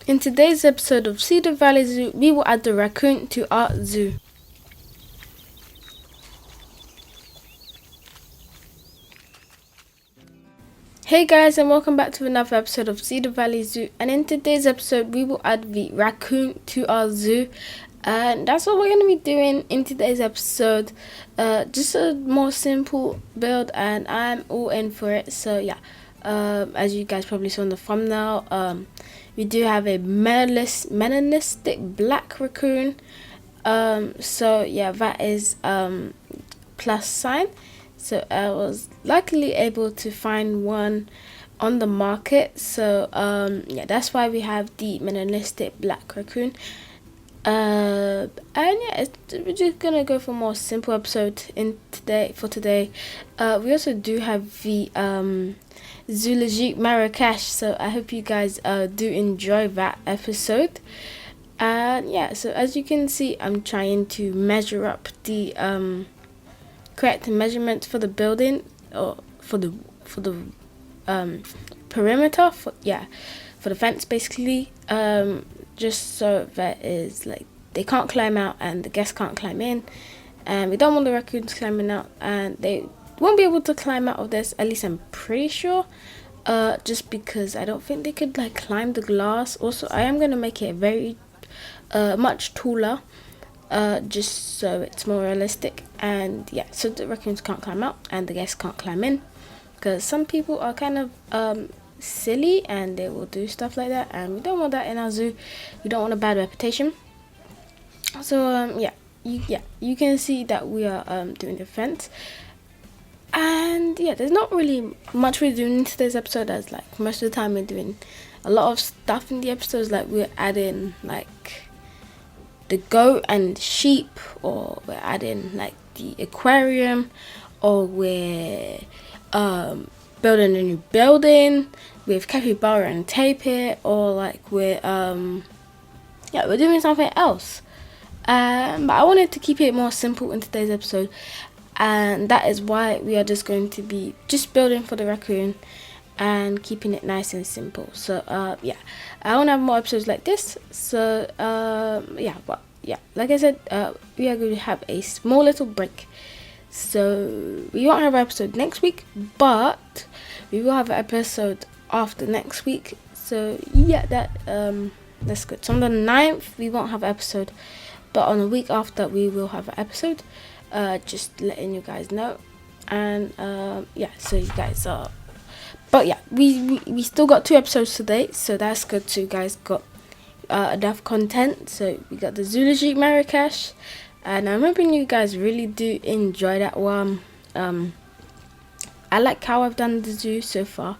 In today's episode of Cedar Valley Zoo, we will add the raccoon to our zoo. Hey guys, and welcome back to another episode of Cedar Valley Zoo. And in today's episode, we will add the raccoon to our zoo. And that's what we're going to be doing in today's episode. Just a more simple build, and I'm all in for it. So yeah, as you guys probably saw in the thumbnail, we do have a melanistic black raccoon. So yeah, that is plus sign. So I was luckily able to find one on the market. So yeah, that's why we have the melanistic black raccoon. And yeah, we're just gonna go for a more simple episode for today. We also do have the zoologique Marrakesh, so I hope you guys do enjoy that episode. And yeah, so as you can see, I'm trying to measure up the correct measurements for the building, or for the perimeter, for the fence basically, just so that is like they can't climb out and the guests can't climb in, and we don't want the raccoons climbing out and they won't be able to climb out of this, at least I'm pretty sure, just because I don't think they could like climb the glass. Also, I am going to make it very much taller, just so it's more realistic. And yeah, so the raccoons can't climb out and the guests can't climb in, because some people are kind of silly and they will do stuff like that, and we don't want that in our zoo. We don't want a bad reputation. So you can see that we are doing the fence. And yeah, there's not really much we're doing in today's episode, as like most of the time we're doing a lot of stuff in the episodes, like we're adding like the goat and sheep, or we're adding like the aquarium, or we're building a new building with capybara and tapir, or like we're doing something else. But I wanted to keep it more simple in today's episode, and that is why we are just going to be just building for the raccoon and keeping it nice and simple. So yeah, I want to have more episodes like this. So like I said, we are going to have a small little break. So we won't have an episode next week, but we will have an episode after next week. So yeah, that's good. So on the 9th we won't have an episode, but on the week after we will have an episode. Just letting you guys know. And so you guys are, but yeah, we still got 2 episodes today, so that's good too. You guys got enough content. So we got the zoologique Marrakesh, and I'm hoping you guys really do enjoy that one. I like how I've done the zoo so far,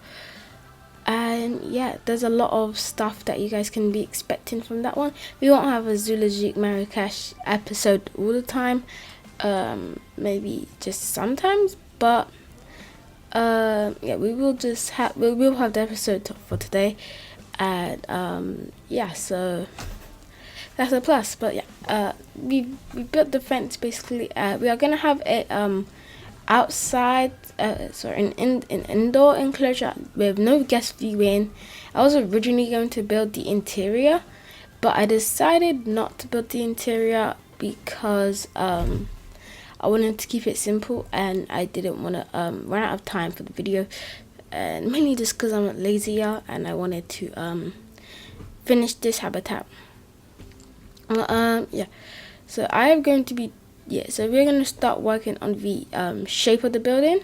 and yeah, there's a lot of stuff that you guys can be expecting from that one. We won't have a zoologique Marrakesh episode all the time, maybe just sometimes, but yeah, we will have the episode for today. And so that's a plus. But yeah, we built the fence basically. We are gonna have it outside, an indoor enclosure with no guest viewing. I was originally going to build the interior, but I decided not to build the interior because I wanted to keep it simple, and I didn't want to run out of time for the video, and mainly just because I'm lazier and I wanted to finish this habitat. So I am going to be so we're going to start working on the shape of the building,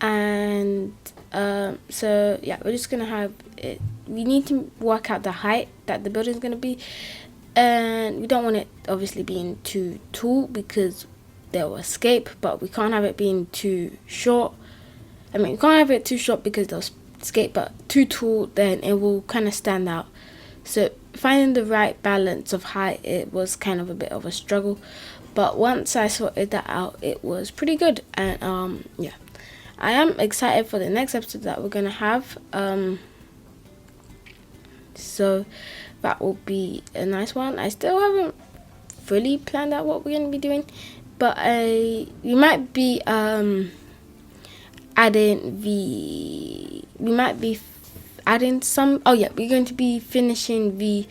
and so yeah, we're just going to have it. We need to work out the height that the building is going to be, and we don't want it obviously being too tall because they'll escape, but we can't have it being too short. I mean, we can't have it too short because they'll escape, but too tall, then it will kind of stand out. So finding the right balance of height, it was kind of a bit of a struggle, but once I sorted that out, it was pretty good. And yeah, I am excited for the next episode that we're gonna have. So that will be a nice one. I still haven't fully planned out what we're gonna be doing, but we might be adding adding some. Oh yeah, we're going to be finishing the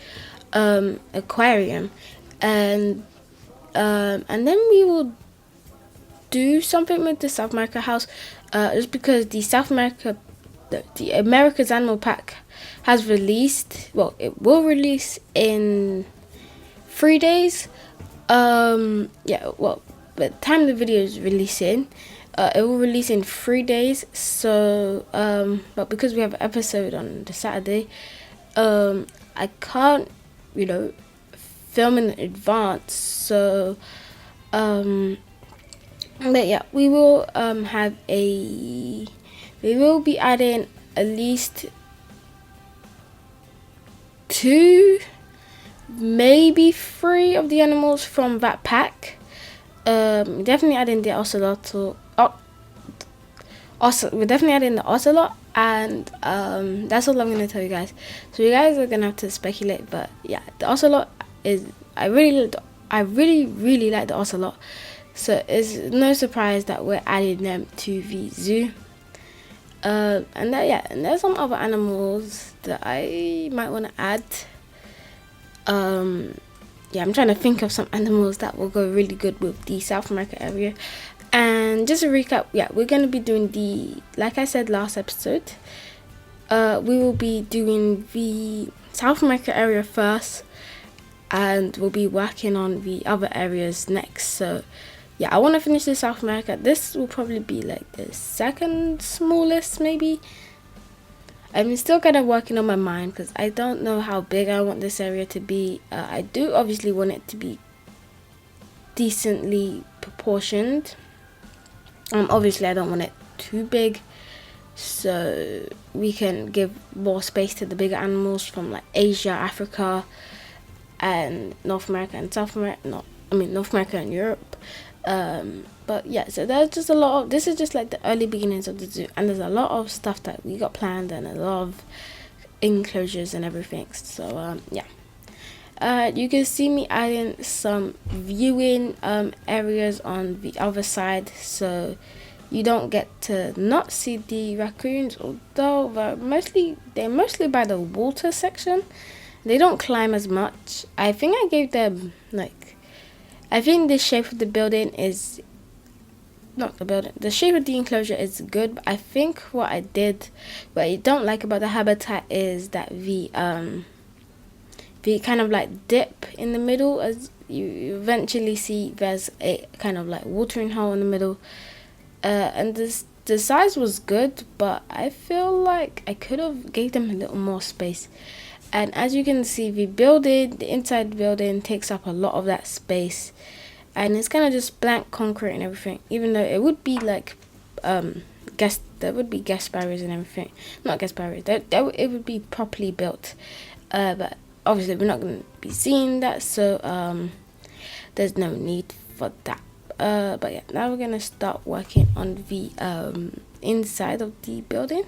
aquarium, and then we will do something with the South America house, just because the South America, the America's Animal Pack has released. Well, it will release in 3 days. Yeah, well, by the time the video is releasing, it will release in 3 days. So, but because we have an episode on the Saturday, I can't, film in advance. So, but yeah, we will we will be adding at least 2, maybe 3 of the animals from that pack. Definitely adding the ocelot. We're definitely adding the ocelot, and that's all I'm gonna tell you guys. So you guys are gonna have to speculate, but yeah, the ocelot is I really like the ocelot. So it's no surprise that we're adding them to the zoo. And there's some other animals that I might want to add. I'm trying to think of some animals that will go really good with the South America area. And just a recap, we're going to be doing like I said last episode, we will be doing the South America area first, and we'll be working on the other areas next. So I want to finish the South America. This will probably be like the second smallest, maybe. I'm still kind of working on my mind because I don't know how big I want this area to be. I do obviously want it to be decently proportioned. Obviously I don't want it too big, so we can give more space to the bigger animals from like Asia, Africa, and North America and South America. North America and Europe. But so there's just a lot of, this is just like the early beginnings of the zoo, and there's a lot of stuff that we got planned and a lot of enclosures and everything. So you can see me adding some viewing areas on the other side, so you don't get to not see the raccoons, although they're mostly by the water section. They don't climb as much. I think I gave them I think the shape of the building is not the building. The shape of the enclosure is good, but I think what I don't like about the habitat is that the kind of like dip in the middle, as you eventually see there's a kind of like watering hole in the middle. And the size was good, but I feel like I could have gave them a little more space. And as you can see, the inside building takes up a lot of that space, and it's kind of just blank concrete and everything, even though it would be like there would be guest barriers and everything. Not guest barriers, it would be properly built, but obviously we're not going to be seeing that, so there's no need for that. But now we're going to start working on the inside of the building.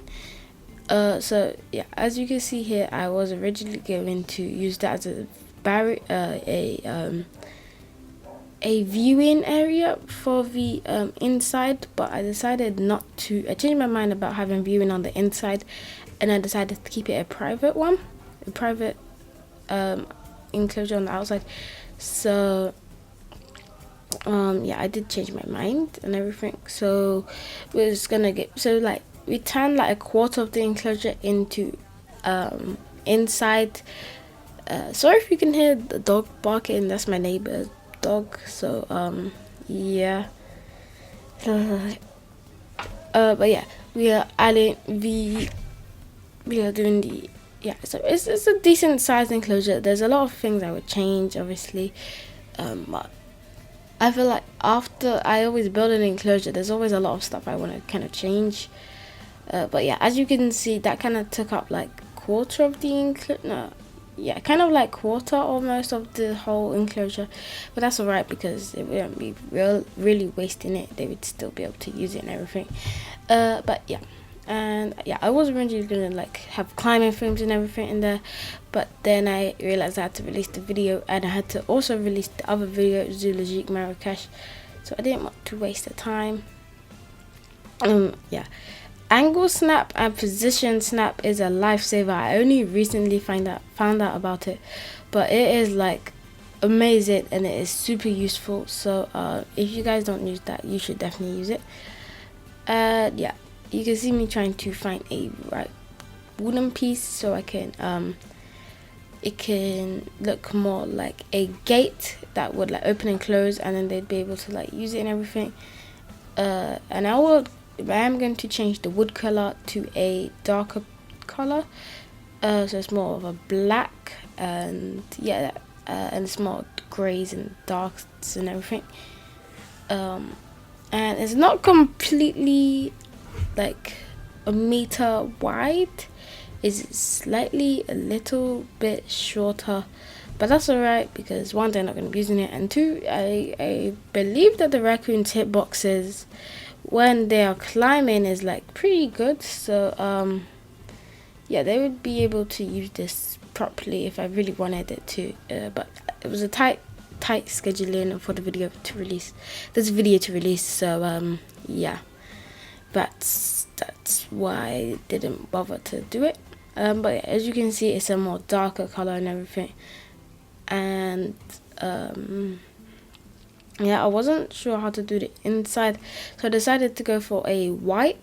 So as you can see here, I was originally going to use that as a a viewing area for the inside, but I decided not to. I changed my mind about having viewing on the inside, and I decided to keep it a private enclosure on the outside. So I did change my mind and everything. So we're just gonna we turned like a quarter of the enclosure into inside. Sorry if you can hear the dog barking, that's my neighbor's dog. So we are adding so it's a decent sized enclosure. There's a lot of things I would change, obviously, but I feel like after I always build an enclosure, there's always a lot of stuff I want to kind of change. But as you can see, that kind of took up like quarter of the enclosure. Kind of like quarter almost of the whole enclosure. But that's alright, because it wouldn't be really wasting it. They would still be able to use it and everything. I was originally gonna have climbing frames and everything in there, but then I realized I had to release the video, and I had to also release the other video, Zoologique Marrakesh, so I didn't want to waste the time. angle snap and position snap is a lifesaver. I only recently found out about it, but it is like amazing and it is super useful. So if you guys don't use that, you should definitely use it. Yeah, you can see me trying to find a wooden piece so I can it can look more like a gate that would like open and close, and then they'd be able to like use it and everything. And I am going to change the wood color to a darker color, so it's more of a black, and yeah, and it's more grays and darks and everything. And it's not completely like a meter wide. It's slightly a little bit shorter, but that's alright because one, they're not going to be using it, and two, I believe that the raccoon's hitboxes when they are climbing is like pretty good. So yeah, they would be able to use this properly if I really wanted it to. But it was a tight scheduling for the video to release. So yeah, that's why I didn't bother to do it. But yeah, as you can see, it's a more darker color and everything. And yeah, I wasn't sure how to do the inside, so I decided to go for a light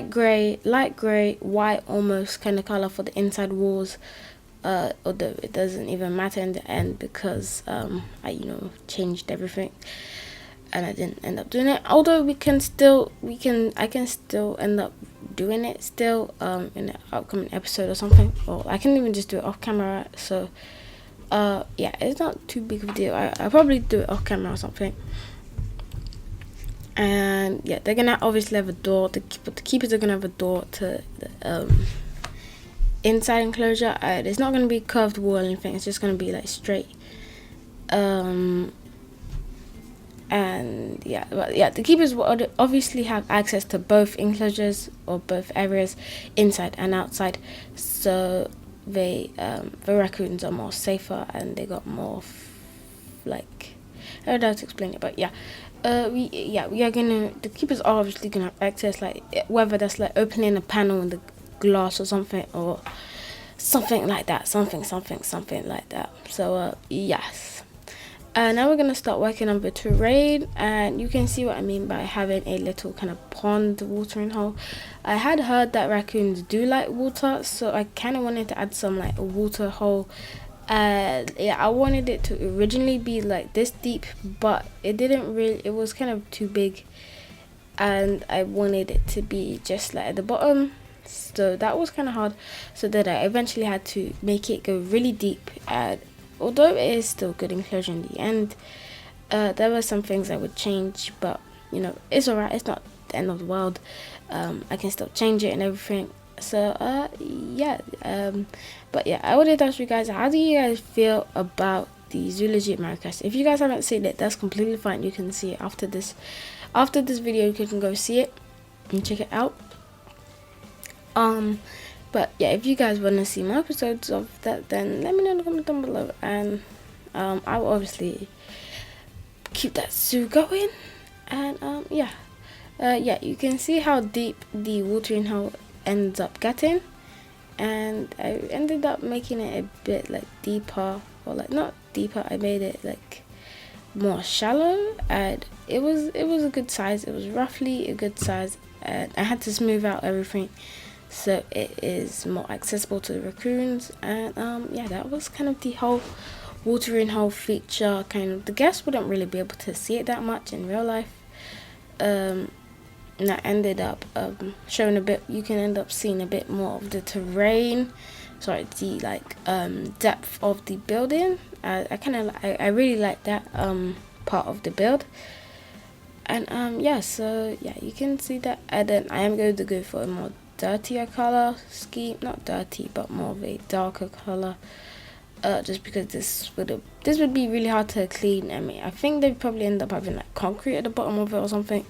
gray, white almost kind of color for the inside walls. Although it doesn't even matter in the end because I changed everything and I didn't end up doing it. Although I can still end up doing it still in an upcoming episode or something, or I can even just do it off camera. So yeah, it's not too big of a deal. I'll probably do it off camera or something. And yeah, they're gonna obviously have a door. The keepers are gonna have a door to the inside enclosure. It's not gonna be curved wall or anything. It's just gonna be like straight. And yeah, but yeah, the keepers will obviously have access to both enclosures or both areas, inside and outside. So the raccoons are more safer and they got more like, I don't know how to explain it, but yeah. We are the keepers are obviously gonna have access, like whether that's like opening a panel in the glass or something, or something like that, something like that. So yes. Now we're gonna start working on the terrain, and you can see what I mean by having a little kind of pond watering hole. I had heard that raccoons do like water, so I kind of wanted to add some like a water hole. Yeah, I wanted it to originally be like this deep, but it didn't really, it was kind of too big, and I wanted it to be just like at the bottom, so that was kind of hard. So then I eventually had to make it go really deep, and although it is still good enclosure in the end, there were some things I would change, but it's alright, it's not the end of the world. I can still change it and everything. So yeah, but yeah, I wanted to ask you guys, how do you guys feel about the Zoology Americas? If you guys haven't seen it, that's completely fine. You can see it after this video. You can go see it and check it out. But yeah, if you guys want to see more episodes of that, then let me know in the comment down below, and I will obviously keep that zoo going. And yeah, you can see how deep the watering hole ends up getting, and I ended up making it a bit like deeper, or like not deeper, I made it like more shallow, and it was a good size. It was roughly a good size, and I had to smooth out everything so it is more accessible to the raccoons. And yeah, that was kind of the whole watering hole feature. Kind of, the guests wouldn't really be able to see it that much in real life, and I ended up showing a bit. You can end up seeing a bit more of the terrain, sorry, the like depth of the building. I really like that part of the build. And yeah, so yeah, you can see that. And then I am going to go for a more dirtier color scheme, not dirty, but more of a darker color, just because this would be really hard to clean. I mean, I think they'd probably end up having like concrete at the bottom of it or something,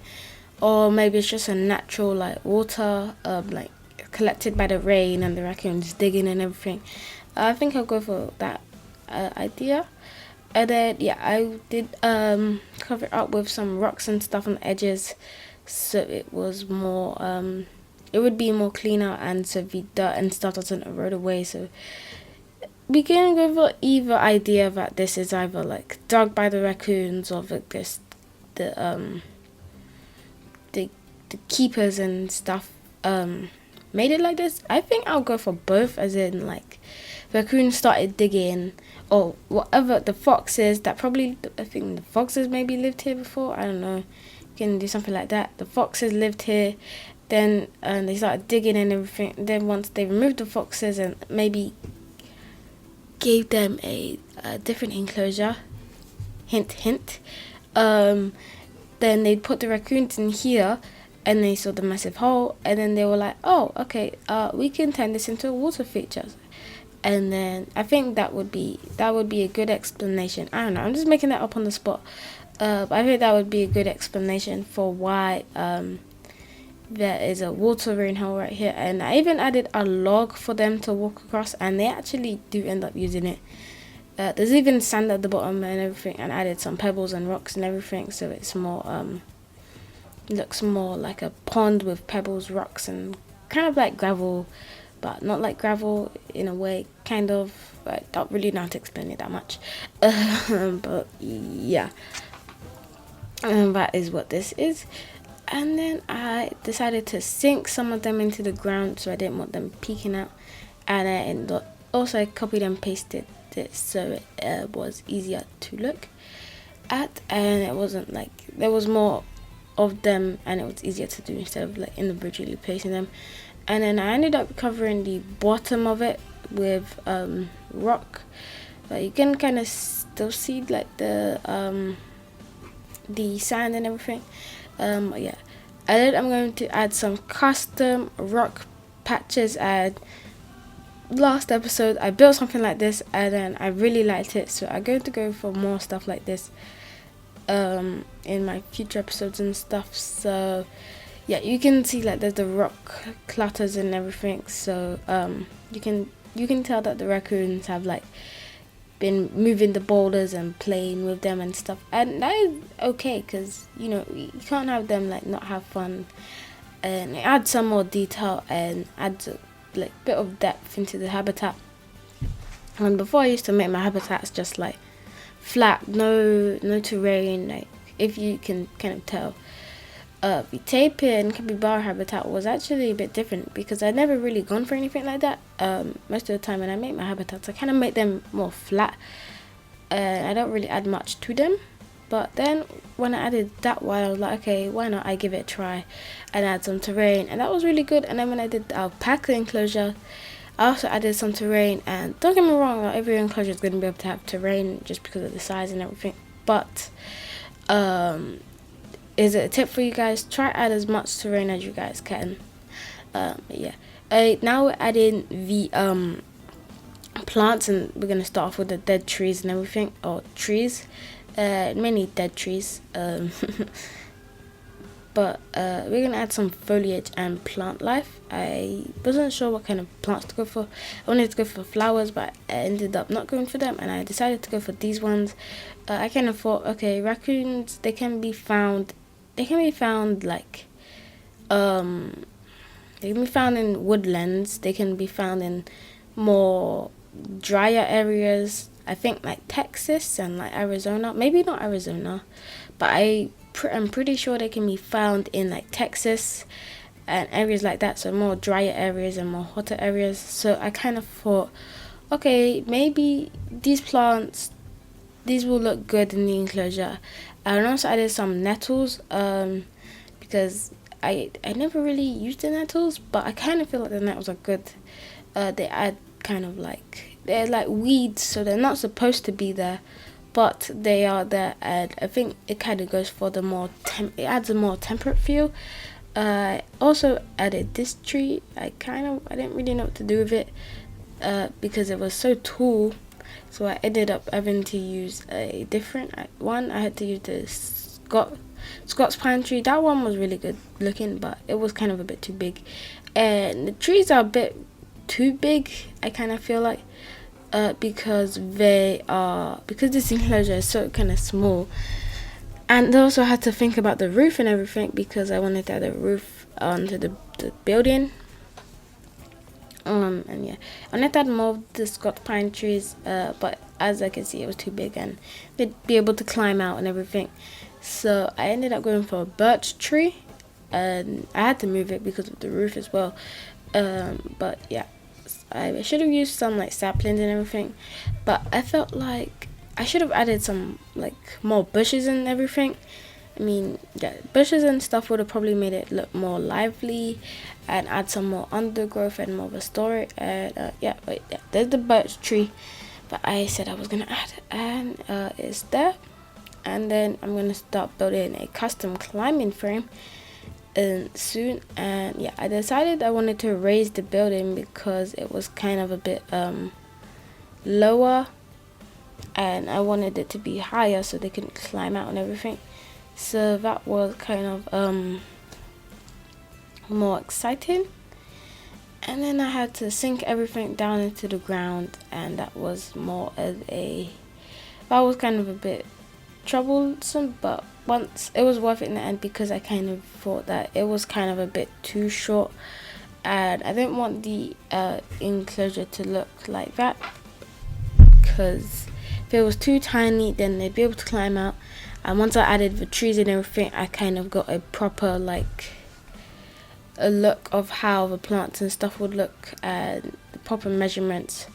or maybe it's just a natural like water like collected by the rain and the raccoons digging and everything. I think I'll go for that idea. And then yeah, I did cover it up with some rocks and stuff on the edges, so it was more it would be more cleaner, and so the dirt and stuff doesn't erode away. So we can go for either idea that this is either like dug by the raccoons, or that this the the keepers and stuff made it like this. I think I'll go for both, as in like raccoons started digging, or whatever, the foxes that probably, I think the foxes maybe lived here before, I don't know, you can do something like that. The foxes lived here, then they started digging and everything. Then once they removed the foxes and maybe gave them a different enclosure, hint hint, then they'd put the raccoons in here, and they saw the massive hole, and then they were like, oh, okay, we can turn this into a water feature. And then I think that would be a good explanation. I don't know, I'm just making that up on the spot. But I think that would be a good explanation for why there is a water rain hole right here. And I even added a log for them to walk across, and they actually do end up using it. There's even sand at the bottom and everything, and I added some pebbles and rocks and everything, so it's more looks more like a pond with pebbles, rocks, and kind of like gravel, but not like gravel in a way, kind of. I don't really know how to explain it that much. But yeah, that is what this is. And then I decided to sink some of them into the ground, so I didn't want them peeking out. And I also copied and pasted it so it was easier to look at, and it wasn't like there was more of them, and it was easier to do instead of like individually placing them. And then I ended up covering the bottom of it with rock, but you can kind of still see like the sand and everything. Yeah, and then I'm going to add some custom rock patches. And last episode I built something like this, and then I really liked it, so I'm going to go for more stuff like this in my future episodes and stuff. So yeah, you can see like there's the rock clutters and everything, so you can tell that the raccoons have like been moving the boulders and playing with them and stuff, and that is okay, because you know, you can't have them like not have fun. And it adds some more detail and adds a like bit of depth into the habitat. And before I used to make my habitats just like flat, no terrain, like if you can kind of tell. The tapir and capybara habitat was actually a bit different, because I'd never really gone for anything like that. Most of the time when I make my habitats, I kind of make them more flat. I don't really add much to them. But then when I added that one, I was like, okay, why not I give it a try and add some terrain, and that was really good. And then when I did the alpaca enclosure, I also added some terrain, and don't get me wrong, not every enclosure is going to be able to have terrain just because of the size and everything, but is it a tip for you guys? Try add as much terrain as you guys can. Yeah. Now we're adding the plants, and we're going to start off with the dead trees and everything, or trees. Many dead trees, but we're gonna add some foliage and plant life. I wasn't sure what kind of plants to go for. I wanted to go for flowers, but I ended up not going for them, and I decided to go for these ones. I kind of thought, okay, raccoons, they can be found like they can be found in woodlands, they can be found in more drier areas, I think like Texas and like Arizona, maybe not Arizona, but I'm pretty sure they can be found in like Texas and areas like that, so more drier areas and more hotter areas. So I kind of thought, okay, maybe these plants, these will look good in the enclosure. And also added some nettles, because I never really used the nettles, but I kind of feel like the nettles are good. They add kind of like, they're like weeds, so they're not supposed to be there, but they are there, and I think it kind of goes for the more it adds a more temperate feel. I also added this tree. I didn't really know what to do with it, because it was so tall, so I ended up having to use a different one. I had to use the Scots pine tree. That one was really good looking, but it was kind of a bit too big, and the trees are a bit too big, I kind of feel like. because this enclosure is so kind of small, and I also had to think about the roof and everything because I wanted to add a roof onto the building. And yeah, I wanted to add more of the Scotch pine trees, but as I can see, it was too big and they'd be able to climb out and everything. So I ended up going for a birch tree, and I had to move it because of the roof as well. But yeah, I should have used some like saplings and everything, but I felt like I should have added some like more bushes and everything. I mean, yeah, bushes and stuff would have probably made it look more lively and add some more undergrowth and more of a story. And yeah, wait, yeah, there's the birch tree that I said I was gonna add, and it's there. And then I'm gonna start building a custom climbing frame soon. And yeah, I decided I wanted to raise the building because it was kind of a bit lower, and I wanted it to be higher so they can climb out and everything. So that was kind of more exciting. And then I had to sink everything down into the ground, and that was kind of a bit troublesome, but once it was worth it in the end because I kind of thought that it was kind of a bit too short, and I didn't want the enclosure to look like that, because if it was too tiny then they'd be able to climb out. And once I added the trees and everything, I kind of got a proper a look of how the plants and stuff would look, and the proper measurements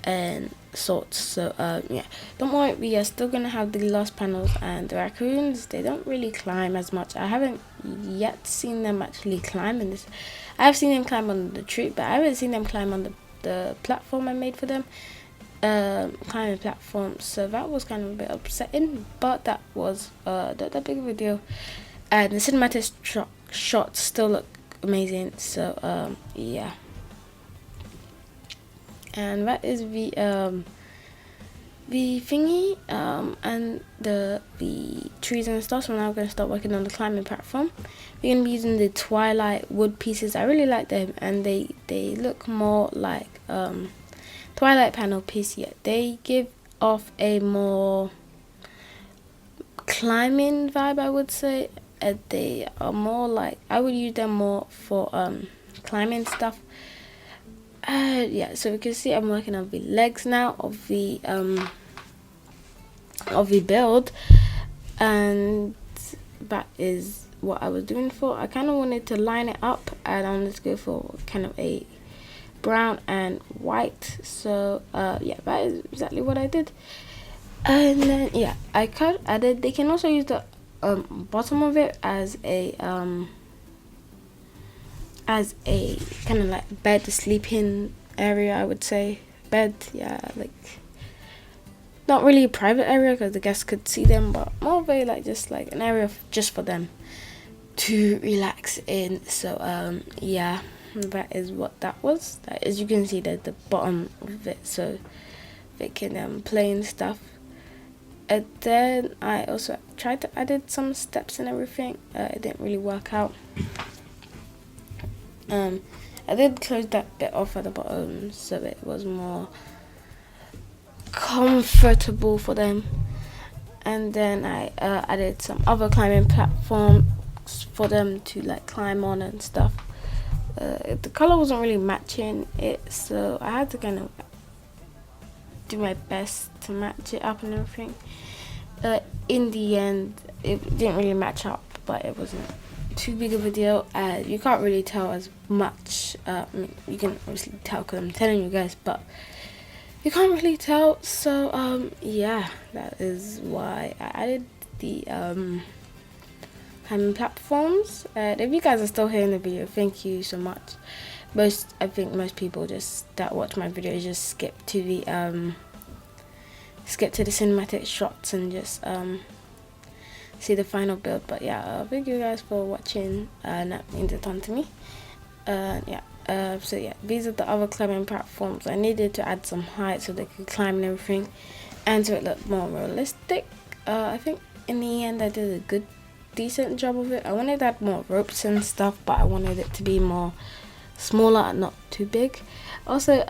and sorts. So yeah, don't worry, we are still gonna have the glass panels, and the raccoons, they don't really climb as much. I haven't yet seen them actually climb in this. I have seen them climb on the tree, but I haven't seen them climb on the platform I made for them, climbing platform. So that was kind of a bit upsetting, but that was that big of a deal, and the cinematic shots still look amazing. So yeah, and that is the thingy, and the trees and stuff. So now we're going to start working on the climbing platform. We're going to be using the Twilight wood pieces. I really like them, and they look more like Twilight panel piece. Yeah, they give off a more climbing vibe, I would say. They are more like, I would use them more for climbing stuff. Yeah, so we can see I'm working on the legs now of the build, and that is what I was doing for. I kind of wanted to line it up, and I wanted to go for kind of a brown and white. So yeah, that is exactly what I did. And then yeah, I added. They can also use the bottom of it as a kind of like bed, sleeping area, I would say. Bed, yeah, like not really a private area because the guests could see them, but more of a just like an area just for them to relax in. So yeah, that is what that was. As you can see, there's the bottom of it, so they can play and stuff. And then I also tried to add some steps and everything. It didn't really work out. I did close that bit off at the bottom so it was more comfortable for them. And then I added some other climbing platforms for them to climb on and stuff. The color wasn't really matching it, so I had to kind of do my best to match it up and everything. In the end, it didn't really match up, but it wasn't too big of a deal. You can't really tell as much. I mean, you can obviously tell because I'm telling you guys, but you can't really tell. So yeah, that is why I added the climbing platforms. If you guys are still here in the video, thank you so much. I think most people that watch my videos just skip to the cinematic shots and just see the final build. But yeah, thank you guys for watching, and that means a ton to me. Yeah, so yeah, these are the other climbing platforms. I needed to add some height so they could climb and everything, and so it looked more realistic. I think in the end I did a decent job of it. I wanted to add more ropes and stuff, but I wanted it to be more smaller and not too big. Also,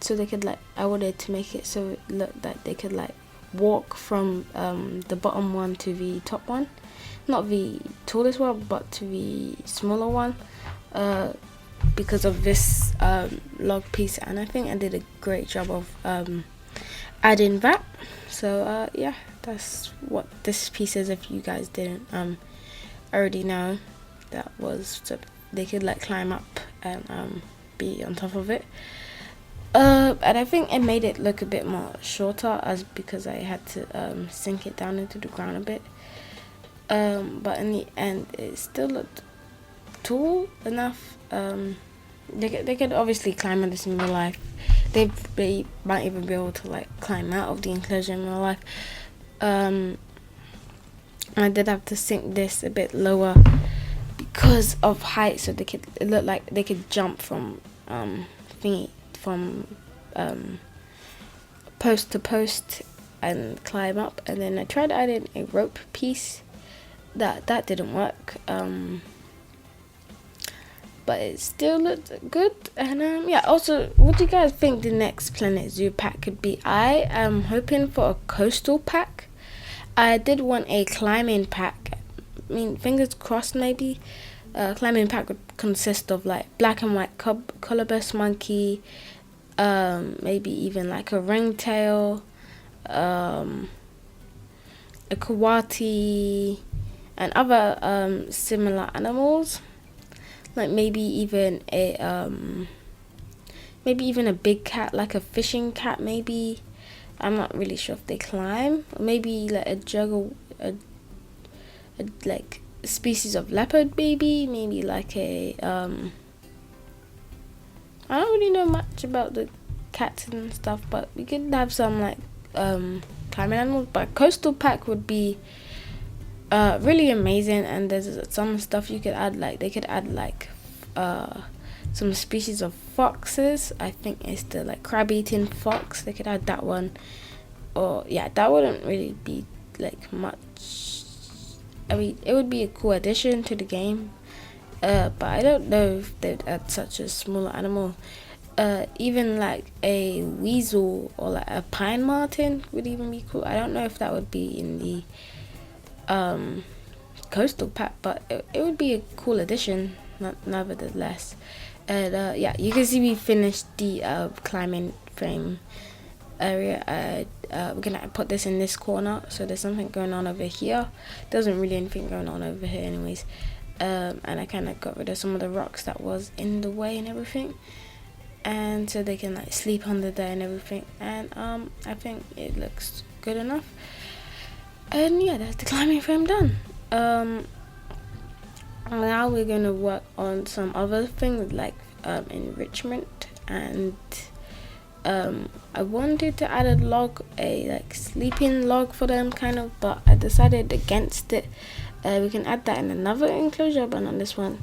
so they could like, I wanted to make it so it looked that they could like walk from the bottom one to the top one, not the tallest one but to the smaller one, because of this log piece, and I think I did a great job of adding that. So yeah, that's what this piece is. If you guys didn't already know, that was so they could like climb up and be on top of it. And I think it made it look a bit more shorter, as because I had to sink it down into the ground a bit. But in the end, it still looked tall enough. They could obviously climb on this in real life. They might even be able to like climb out of the enclosure in real life. I did have to sink this a bit lower because of height, so it looked like they could jump from post to post and climb up. And then I tried adding a rope piece. That didn't work. But it still looked good. And yeah, also, what do you guys think the next Planet Zoo pack could be? I am hoping for a coastal pack. I did want a climbing pack. I mean, fingers crossed maybe. Climbing pack would consist of like black and white colobus monkey, maybe even like a ringtail, a coati, and other similar animals. Like maybe even a big cat, like a fishing cat maybe. I'm not really sure if they climb. Or maybe like a like species of leopard maybe like a I don't really know much about the cats and stuff, but we could have some like climbing animals. But coastal pack would be really amazing, and there's some stuff you could add, like they could add like some species of foxes. I think it's the like crab eating fox. They could add that one, or yeah, that wouldn't really be like much. I mean, it would be a cool addition to the game, but I don't know if they'd add such a smaller animal. Even like a weasel or like a pine marten would even be cool. I don't know if that would be in the coastal pack, but it would be a cool addition nevertheless. And yeah, you can see we finished the climbing frame area. We're gonna put this in this corner, so there's something going on over here. There wasn't really anything going on over here anyways, and I kind of got rid of some of the rocks that was in the way and everything, and so they can like sleep under there and everything. And I think it looks good enough. And yeah, that's the climbing frame done. Now we're gonna work on some other things like enrichment, and I wanted to add a like sleeping log for them kind of, but I decided against it. We can add that in another enclosure, but not this one,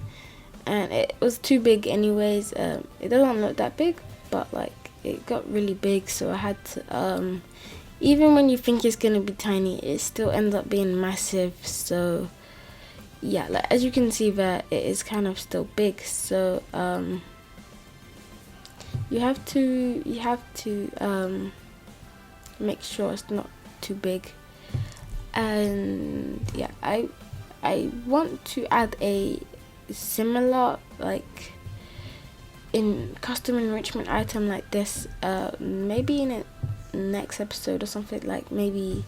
and it was too big anyways. It doesn't look that big, but like it got really big, so I had to even when you think it's gonna be tiny, it still ends up being massive. So yeah, like as you can see there, it is kind of still big. So you have to make sure it's not too big. And yeah, I want to add a similar like in custom enrichment item like this, maybe in a next episode or something. Like maybe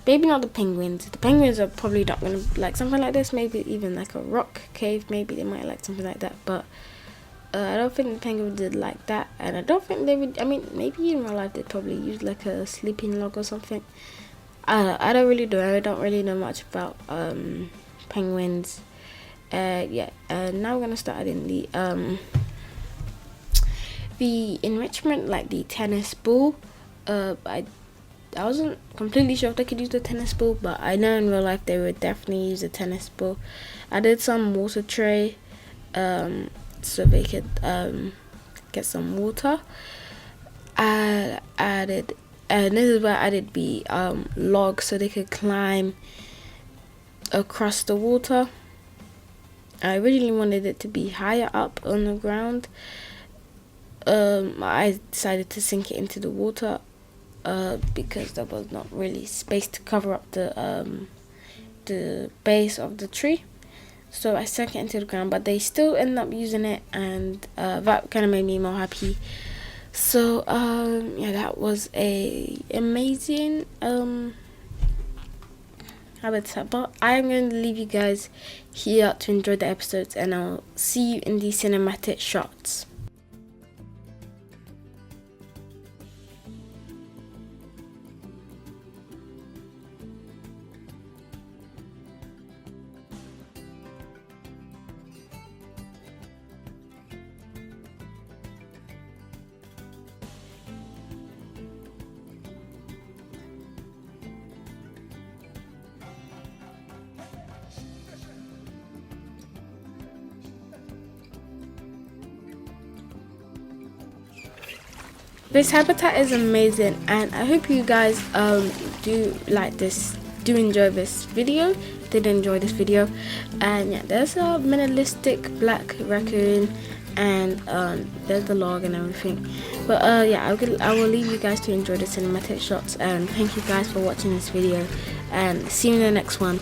not the penguins. The penguins are probably not gonna like something like this. Maybe even like a rock cave. Maybe they might like something like that, but I don't think the penguins did like that, and I don't think they would. I mean, maybe in real life they'd probably use like a sleeping log or something. I don't really know. I don't really know much about penguins. Yeah. Now we're gonna start adding the enrichment, like the tennis ball. I wasn't completely sure if they could use the tennis ball, but I know in real life they would definitely use a tennis ball. I did some water tray, so they could get some water. I added, and this is where I added the log, so they could climb across the water. I originally wanted it to be higher up on the ground, I decided to sink it into the water because there was not really space to cover up the base of the tree. So I sank it into the ground, but they still ended up using it, and that kind of made me more happy. So yeah, that was a amazing habitat. But I'm going to leave you guys here to enjoy the episodes, and I'll see you in the cinematic shots. This habitat is amazing, and I hope you guys do like this, do enjoy this video, did enjoy this video. And yeah, there's a minimalistic black raccoon, and there's the log and everything. But yeah, I will leave you guys to enjoy the cinematic shots, and thank you guys for watching this video, and see you in the next one.